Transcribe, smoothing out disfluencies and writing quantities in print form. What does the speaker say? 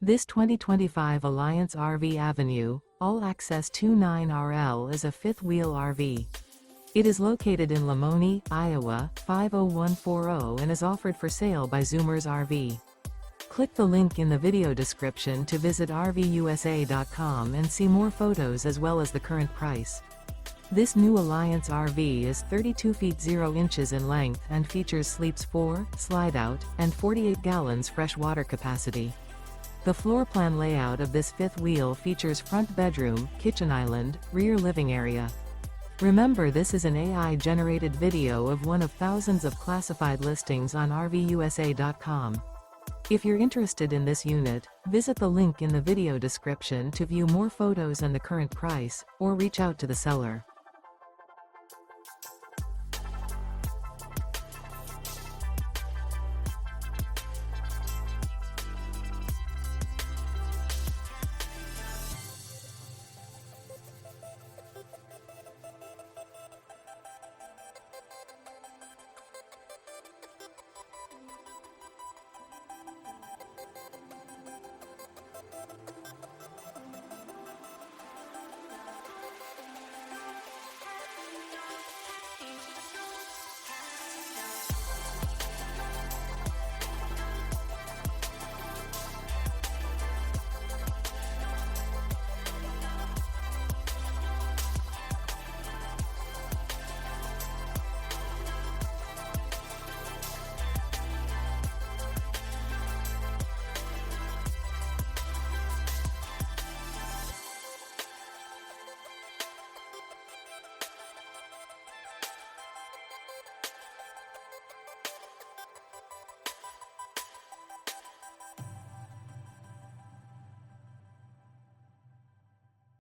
This 2025 Alliance RV Avenue, all-access 29RL is a fifth-wheel RV. It is located in Lamoni, Iowa, 50140 and is offered for sale by Zoomers RV. Click the link in the video description to visit RVUSA.com and see more photos as well as the current price. This new Alliance RV is 32 feet 0 inches in length and features sleeps 4, slide-out, and 48 gallons fresh water capacity. The floor plan layout of this fifth wheel features front bedroom, kitchen island, rear living area. Remember, this is an AI-generated video of one of thousands of classified listings on RVUSA.com. If you're interested in this unit, visit the link in the video description to view more photos and the current price, or reach out to the seller.